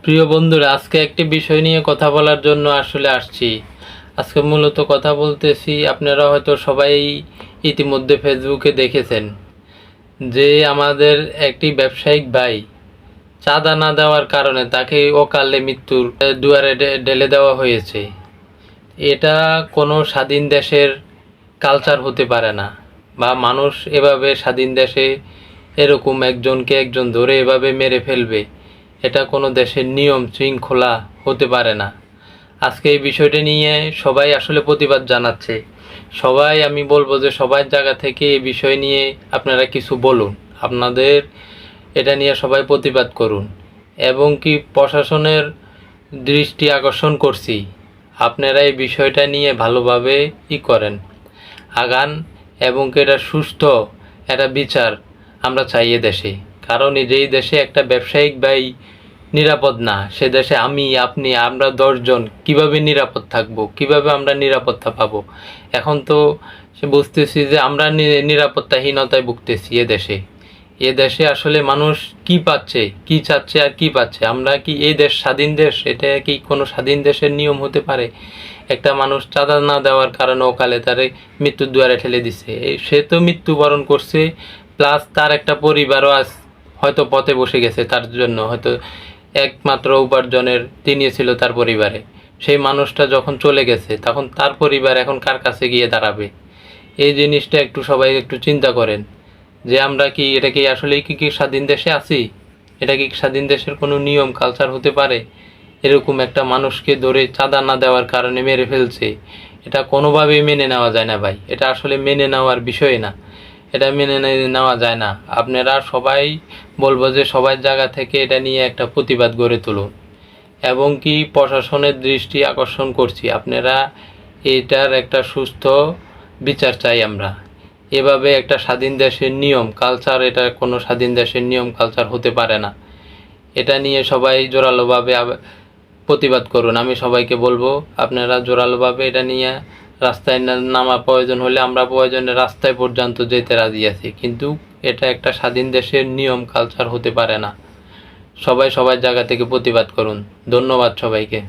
প্রিয় বন্ধুরা, আজকে একটি বিষয় নিয়ে কথা বলার জন্য আসলে আসছি। আজকে মূলত কথা বলতেছি, আপনারা হয়তো সবাই ইতিমধ্যে ফেসবুকে দেখেছেন যে আমাদের একটি ব্যবসায়িক ভাই চাঁদা না দেওয়ার কারণে তাকে অকালে মৃত্যুর দুয়ারে ঢেলে দেওয়া হয়েছে। এটা কোনো স্বাধীন দেশের কালচার হতে পারে না, বা মানুষ এভাবে স্বাধীন দেশে এরকম একজনকে একজন ধরে এভাবে মেরে ফেলবে, এটা কোনো দেশের নিয়ম শৃঙ্খলা হতে পারে না। আজকে এই বিষয়টা নিয়ে সবাই আসলে প্রতিবাদ জানাচ্ছে। সবাই, আমি বলবো যে সবার জায়গা থেকে এই বিষয় নিয়ে আপনারা কিছু বলুন, আপনাদের এটা নিয়ে সবাই প্রতিবাদ করুন। এবং কি প্রশাসনের দৃষ্টি আকর্ষণ করছি, আপনারা এই বিষয়টা নিয়ে ভালোভাবে করেন, আগান, এবং কি এটা সুস্থ একটা বিচার আমরা চাই এ দেশে। কারণ যেই দেশে একটা ব্যবসায়িক ভাই নিরাপদ না, সে দেশে আমি, আপনি, আমরা 10 জন কিভাবে নিরাপদ থাকবো, কিভাবে আমরা নিরাপত্তা পাবো? এখন তো সে বুঝতেছি যে আমরা নিরাপত্তাহীনতায় ভুগতেছি এ দেশে আসলে মানুষ কি পাচ্ছে, কি চাচ্ছে আর কি পাচ্ছে? আমরা কি এই দেশ স্বাধীন দেশ? এটা কি কোনো স্বাধীন দেশের নিয়ম হতে পারে? একটা মানুষ চাঁদা না দেওয়ার কারণে অকালে তারে মৃত্যুর দুয়ারে ঠেলে দিছে, সে তো মৃত্যুবরণ করছে, প্লাস তার একটা পরিবারও আজ হয়তো পথে বসে গেছে। তার জন্য হয়তো একমাত্র উপার্জনের তিনি ছিল তার পরিবারে। সেই মানুষটা যখন চলে গেছে, তখন তার পরিবার এখন কার কাছে গিয়ে দাঁড়াবে? এই জিনিসটা একটু সবাই একটু চিন্তা করেন, যে আমরা কি এটা কি আসলেই কি স্বাধীন দেশে আছি? এটা কি স্বাধীন দেশের কোনো নিয়ম কালচার হতে পারে? এরকম একটা মানুষকে ধরে চাঁদা না দেওয়ার কারণে মেরে ফেলছে, এটা কোনোভাবেই মেনে নেওয়া যায় না ভাই। এটা আসলে মেনে নেওয়ার বিষয় না, এটা মেনে নেওয়া যায় না। আপনারা সবাই, বলবো যে সবার জায়গা থেকে এটা নিয়ে একটা প্রতিবাদ গড়ে তুলুন। এবং কি প্রশাসনের দৃষ্টি আকর্ষণ করছি, আপনারা এটার একটা সুস্থ বিচার চাই আমরা। এভাবে একটা স্বাধীন দেশের নিয়ম কালচার, এটা কোনো স্বাধীন দেশের নিয়ম কালচার হতে পারে না। এটা নিয়ে সবাই জোরালোভাবে প্রতিবাদ করুন। আমি সবাইকে বলবো, আপনারা জোরালোভাবে এটা নিয়ে রাস্তায় নামা, প্রয়োজন হলে আমরা প্রয়োজনে রাস্তায় পর্যন্ত যেতে রাজি আছি, কিন্তু এটা একটা স্বাধীন দেশের নিয়ম কালচার হতে পারে না। সবাই সবার জায়গা থেকে প্রতিবাদ করুন। ধন্যবাদ সবাইকে।